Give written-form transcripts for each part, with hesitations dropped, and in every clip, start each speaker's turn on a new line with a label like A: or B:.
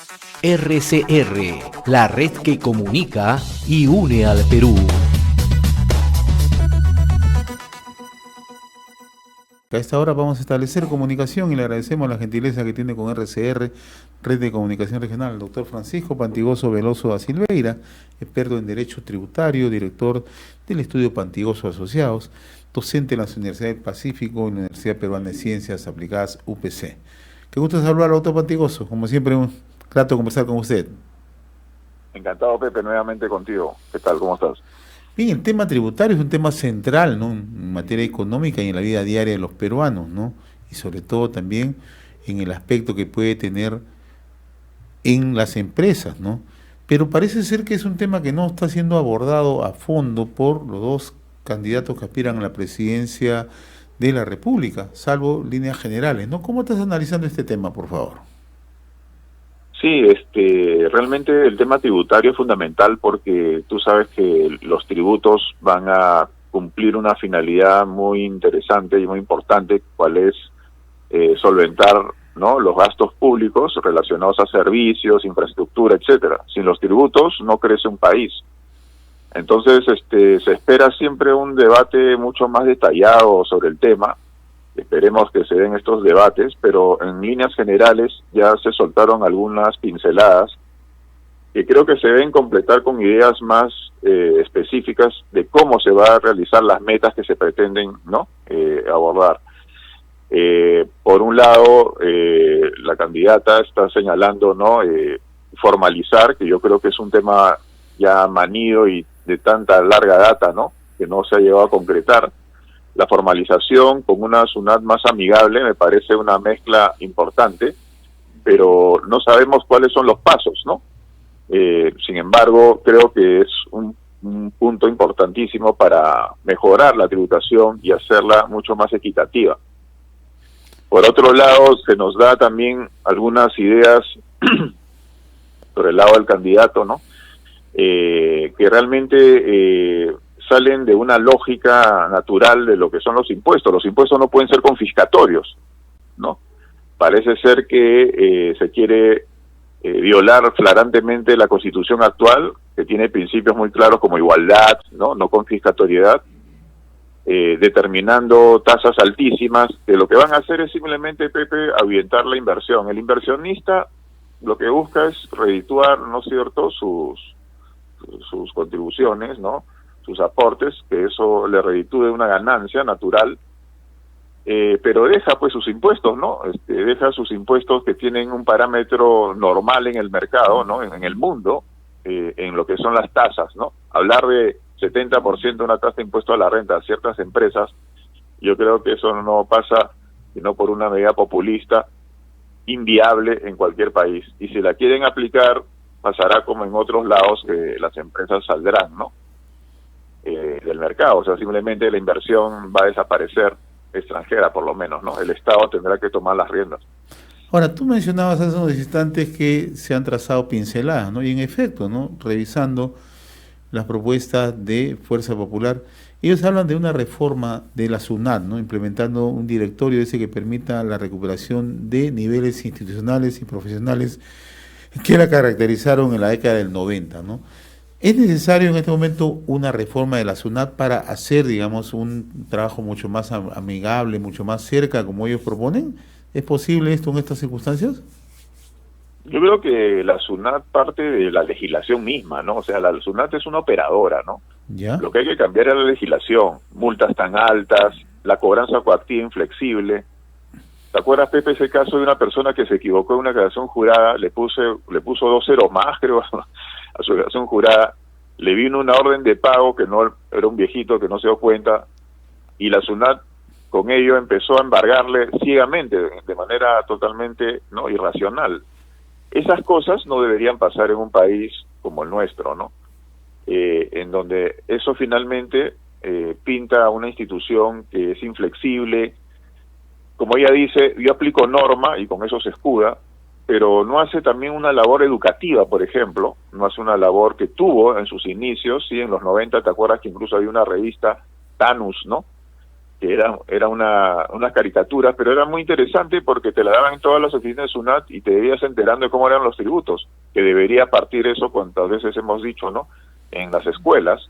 A: RCR, la red que comunica y une al Perú.
B: A esta hora vamos a establecer comunicación y le agradecemos la gentileza que tiene con RCR, Red de Comunicación Regional, el doctor Francisco Pantigoso Veloso da Silveira, experto en Derecho Tributario, director del Estudio Pantigoso Asociados, docente en la Universidad del Pacífico y la Universidad Peruana de Ciencias Aplicadas, UPC. Qué gusto saludar al doctor Pantigoso, como siempre un grato conversar con usted.
C: Encantado, Pepe, nuevamente contigo. ¿Qué tal? ¿Cómo estás?
B: Bien, el tema tributario es un tema central, ¿no?, en materia económica y en la vida diaria de los peruanos, ¿no? Y sobre todo también en el aspecto que puede tener en las empresas, ¿no? Pero parece ser que es un tema que no está siendo abordado a fondo por los dos candidatos que aspiran a la presidencia de la República, salvo líneas generales, ¿no? ¿Cómo estás analizando este tema, por favor?
C: Sí, realmente el tema tributario es fundamental porque tú sabes que los tributos van a cumplir una finalidad muy interesante y muy importante, cual es solventar, ¿no?, los gastos públicos relacionados a servicios, infraestructura, etcétera. Sin los tributos no crece un país. Entonces, se espera siempre un debate mucho más detallado sobre el tema. Esperemos que se den estos debates, pero en líneas generales ya se soltaron algunas pinceladas que creo que se deben completar con ideas más específicas de cómo se va a realizar las metas que se pretenden, ¿no?, abordar. Por un lado, la candidata está señalando, ¿no?, formalizar, que yo creo que es un tema ya manido y de tanta larga data, ¿no?, que no se ha llegado a concretar. La formalización con una SUNAT más amigable me parece una mezcla importante, pero no sabemos cuáles son los pasos, ¿no? Sin embargo, creo que es un punto importantísimo para mejorar la tributación y hacerla mucho más equitativa. Por otro lado, se nos da también algunas ideas sobre el lado del candidato, ¿no?, que realmente salen de una lógica natural de lo que son los impuestos. Los impuestos no pueden ser confiscatorios, ¿no? Parece ser que se quiere violar flagrantemente la Constitución actual, que tiene principios muy claros como igualdad, no confiscatoriedad, determinando tasas altísimas, que lo que van a hacer es simplemente, Pepe, ahuyentar la inversión. El inversionista lo que busca es redituar, ¿no es cierto?, sus contribuciones, ¿no?, sus aportes, que eso le reditúe una ganancia natural, pero deja pues sus impuestos, ¿no? Deja sus impuestos que tienen un parámetro normal en el mercado, ¿no?, en el mundo, en lo que son las tasas, ¿no? Hablar de 70% de una tasa de impuesto a la renta a ciertas empresas, yo creo que eso no pasa sino por una medida populista, inviable en cualquier país. Y si la quieren aplicar, pasará como en otros lados, que las empresas saldrán, ¿no?, del mercado. O sea, simplemente la inversión va a desaparecer, extranjera por lo menos, ¿no? El Estado tendrá que tomar las riendas.
B: Ahora, tú mencionabas hace unos instantes que se han trazado pinceladas, ¿no? Y en efecto, ¿no?, revisando las propuestas de Fuerza Popular, ellos hablan de una reforma de la SUNAT, ¿no?, implementando un directorio ese que permita la recuperación de niveles institucionales y profesionales que la caracterizaron en la década del 90, ¿no? ¿Es necesario en este momento una reforma de la SUNAT para hacer, digamos, un trabajo mucho más amigable, mucho más cerca, como ellos proponen? ¿Es posible esto en estas circunstancias?
C: Yo creo que la SUNAT parte de la legislación misma, ¿no? O sea, la SUNAT es una operadora, ¿no?
B: ¿Ya?
C: Lo que hay que cambiar es la legislación. Multas tan altas, la cobranza coactiva inflexible. ¿Te acuerdas, Pepe, ese caso de una persona que se equivocó en una declaración jurada, le puso 2 ceros más, creo, a su declaración jurada, le vino una orden de pago que no era un viejito que no se dio cuenta, y la SUNAT con ello empezó a embargarle ciegamente, de manera totalmente, ¿no?, irracional. Esas cosas no deberían pasar en un país como el nuestro, ¿no? En donde eso finalmente pinta una institución que es inflexible. Como ella dice, yo aplico norma y con eso se escuda, pero no hace también una labor educativa, por ejemplo, no hace una labor que tuvo en sus inicios, sí, en los 90, ¿te acuerdas que incluso había una revista, Tanus, ¿no?, que era una caricatura, pero era muy interesante porque te la daban en todas las oficinas de SUNAT y te debías enterando de cómo eran los tributos, que debería partir eso, cuantas veces hemos dicho, ¿no? En las escuelas,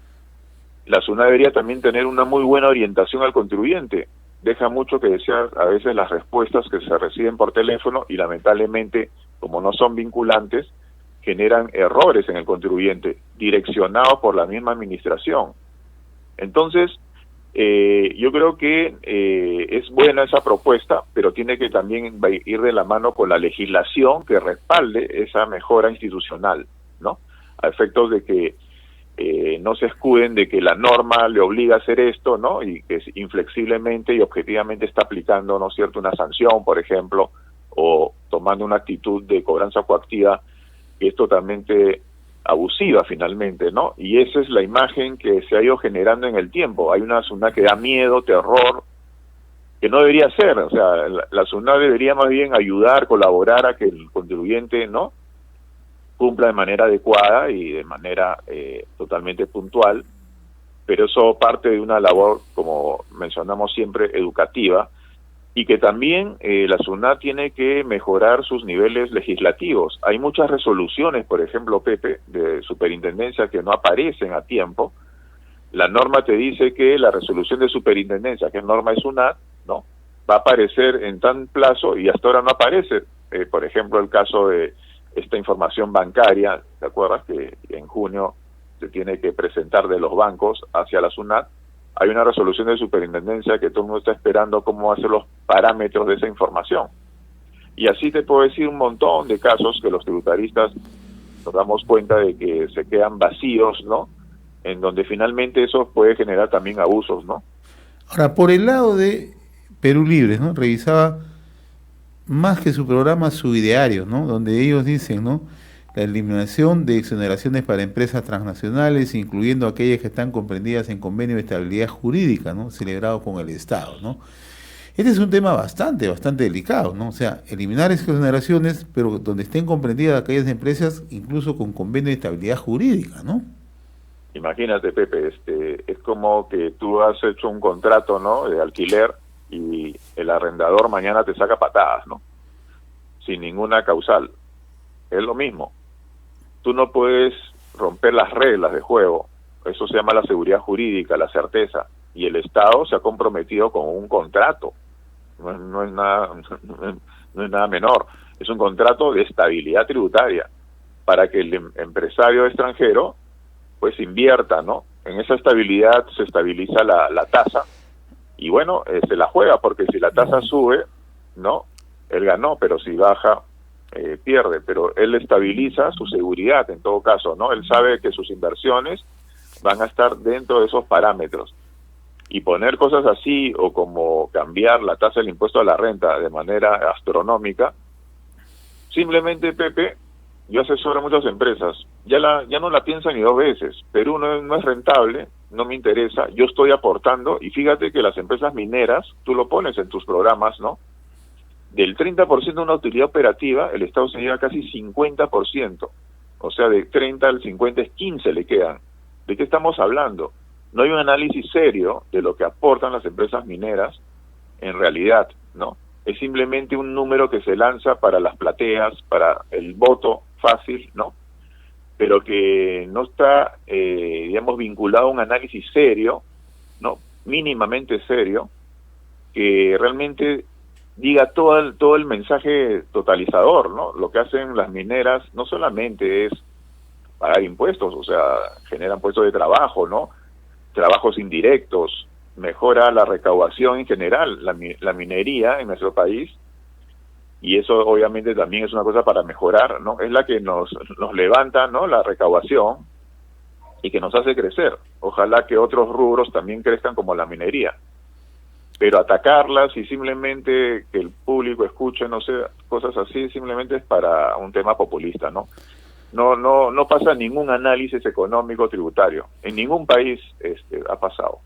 C: la SUNAT debería también tener una muy buena orientación al contribuyente. Deja mucho que desear a veces las respuestas que se reciben por teléfono y lamentablemente, como no son vinculantes, generan errores en el contribuyente, direccionados por la misma administración. Entonces, yo creo que es buena esa propuesta, pero tiene que también ir de la mano con la legislación que respalde esa mejora institucional, ¿no? A efectos de que no se escuden de que la norma le obliga a hacer esto, ¿no? Y que inflexiblemente y objetivamente está aplicando, ¿no es cierto?, una sanción, por ejemplo, o tomando una actitud de cobranza coactiva que es totalmente abusiva finalmente, ¿no? Y esa es la imagen que se ha ido generando en el tiempo. Hay una SUNAT que da miedo, terror, que no debería ser. O sea, la SUNAT debería más bien ayudar, colaborar a que el contribuyente, ¿no?, cumpla de manera adecuada y de manera totalmente puntual, pero eso parte de una labor, como mencionamos siempre, educativa, y que también la SUNAT tiene que mejorar sus niveles legislativos. Hay muchas resoluciones, por ejemplo, Pepe, de superintendencia que no aparecen a tiempo. La norma te dice que la resolución de superintendencia, que es norma de SUNAT, ¿no?, va a aparecer en tan plazo y hasta ahora no aparece. Por ejemplo, el caso de esta información bancaria, ¿te acuerdas? Que en junio se tiene que presentar de los bancos hacia la SUNAT. Hay una resolución de superintendencia que todo el mundo está esperando cómo hacer los parámetros de esa información. Y así te puedo decir un montón de casos que los tributaristas nos damos cuenta de que se quedan vacíos, ¿no? En donde finalmente eso puede generar también abusos, ¿no?
B: Ahora, por el lado de Perú Libre, ¿no?, revisaba más que su programa, su ideario, ¿no?, donde ellos dicen, ¿no?, la eliminación de exoneraciones para empresas transnacionales, incluyendo aquellas que están comprendidas en convenio de estabilidad jurídica, ¿no?, celebrado con el Estado, ¿no? Este es un tema bastante delicado, ¿no? O sea, eliminar exoneraciones, pero donde estén comprendidas aquellas empresas, incluso con convenio de estabilidad jurídica, ¿no?
C: Imagínate, Pepe, es como que tú has hecho un contrato, ¿no?, de alquiler y el arrendador mañana te saca patadas, ¿no?, sin ninguna causal. Es lo mismo. Tú no puedes romper las reglas de juego. Eso se llama la seguridad jurídica, la certeza. Y el Estado se ha comprometido con un contrato. No es nada menor. Es un contrato de estabilidad tributaria para que el empresario extranjero pues invierta, ¿no? En esa estabilidad se estabiliza la tasa y bueno, se la juega, porque si la tasa sube, ¿no?, él ganó, pero si baja, pierde, pero él estabiliza su seguridad en todo caso, ¿no? Él sabe que sus inversiones van a estar dentro de esos parámetros. Y poner cosas así, o como cambiar la tasa del impuesto a la renta de manera astronómica, simplemente, Pepe, yo asesoro a muchas empresas, ya no la piensan ni dos veces. Perú no es rentable, no me interesa, yo estoy aportando, y fíjate que las empresas mineras, tú lo pones en tus programas, ¿no?, del 30% de una utilidad operativa, el Estado se lleva casi 50%. O sea, de 30 al 50 es 15 le quedan. ¿De qué estamos hablando? No hay un análisis serio de lo que aportan las empresas mineras en realidad, ¿no? Es simplemente un número que se lanza para las plateas, para el voto fácil, ¿no? Pero que no está, digamos, vinculado a un análisis serio, ¿no?, mínimamente serio, que realmente diga todo el mensaje totalizador, ¿no? Lo que hacen las mineras no solamente es pagar impuestos, o sea, generan puestos de trabajo, ¿no?, trabajos indirectos, mejora la recaudación en general, la minería en nuestro país, y eso obviamente también es una cosa para mejorar, ¿no? Es la que nos levanta, ¿no?, la recaudación y que nos hace crecer. Ojalá que otros rubros también crezcan como la minería. Pero atacarlas y simplemente que el público escuche, no sé, cosas así, simplemente es para un tema populista, ¿no? No pasa ningún análisis económico tributario. En ningún país ha pasado.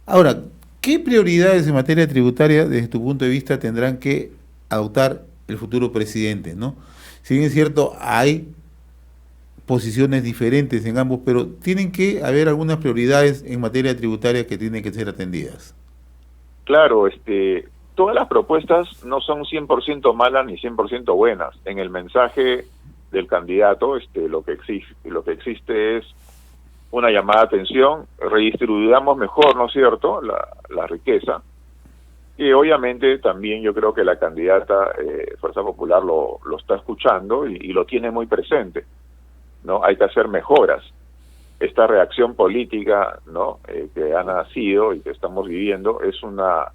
B: Ahora, ¿qué prioridades en materia tributaria, desde tu punto de vista, tendrán que adoptar el futuro presidente, ¿no? Si bien es cierto, hay posiciones diferentes en ambos, pero tienen que haber algunas prioridades en materia tributaria que tienen que ser atendidas.
C: Claro, todas las propuestas no son 100% malas ni 100% buenas. En el mensaje del candidato, lo que existe es una llamada de atención, redistribuyamos mejor, ¿no es cierto?, la riqueza. Y obviamente también yo creo que la candidata Fuerza Popular lo está escuchando y lo tiene muy presente, ¿no? Hay que hacer mejoras. Esta reacción política, ¿no?, que ha nacido y que estamos viviendo es una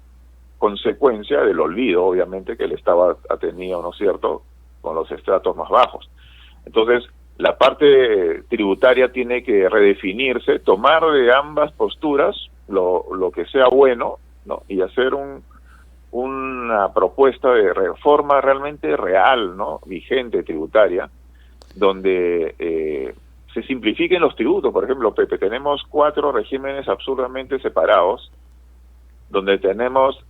C: consecuencia del olvido, obviamente, que el Estado ha tenido, ¿no es cierto?, con los estratos más bajos. Entonces, la parte tributaria tiene que redefinirse, tomar de ambas posturas lo que sea bueno, ¿no?, y hacer una propuesta de reforma realmente real, ¿no?, vigente, tributaria, donde se simplifiquen los tributos. Por ejemplo, Pepe, tenemos 4 regímenes absurdamente separados, donde tenemos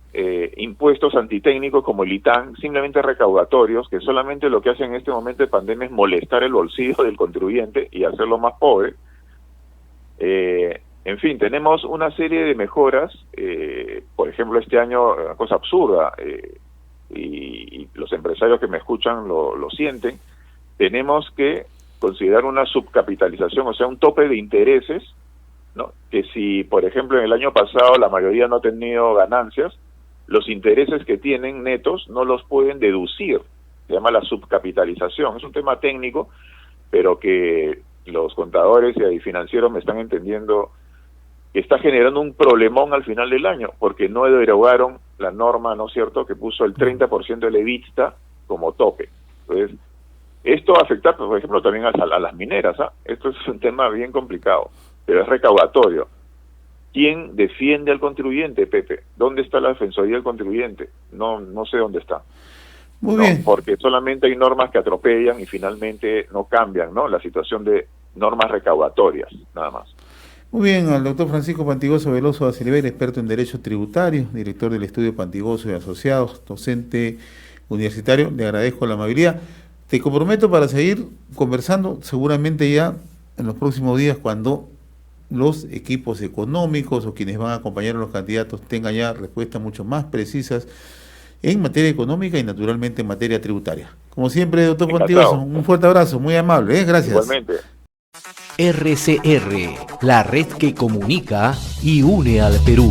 C: impuestos antitécnicos como el ITAN, simplemente recaudatorios, que solamente lo que hacen en este momento de pandemia es molestar el bolsillo del contribuyente y hacerlo más pobre. En fin, tenemos una serie de mejoras, por ejemplo, este año, una cosa absurda, y los empresarios que me escuchan lo sienten, tenemos que considerar una subcapitalización, o sea, un tope de intereses, ¿no?, que si, por ejemplo, en el año pasado la mayoría no ha tenido ganancias, los intereses que tienen netos no los pueden deducir. Se llama la subcapitalización. Es un tema técnico, pero que los contadores y financieros me están entendiendo que está generando un problemón al final del año, porque no derogaron la norma, ¿no es cierto?, que puso el 30% del EBITDA como tope. Entonces, esto afecta, por ejemplo, también a las mineras, ¿ah? Esto es un tema bien complicado, pero es recaudatorio. ¿Quién defiende al contribuyente, Pepe? ¿Dónde está la defensoría del contribuyente? No sé dónde está.
B: Muy bien.
C: Porque solamente hay normas que atropellan y finalmente no cambian, ¿no?, la situación de normas recaudatorias, nada más.
B: Muy bien, al doctor Francisco Pantigoso Veloso da Silveira, experto en Derecho Tributario, director del Estudio Pantigoso y Asociados, docente universitario, le agradezco la amabilidad. Te comprometo para seguir conversando seguramente ya en los próximos días, cuando los equipos económicos o quienes van a acompañar a los candidatos tengan ya respuestas mucho más precisas en materia económica y naturalmente en materia tributaria. Como siempre, doctor Pantigoso, un fuerte abrazo, muy amable, gracias.
C: Igualmente.
A: RCR, la red que comunica y une al Perú.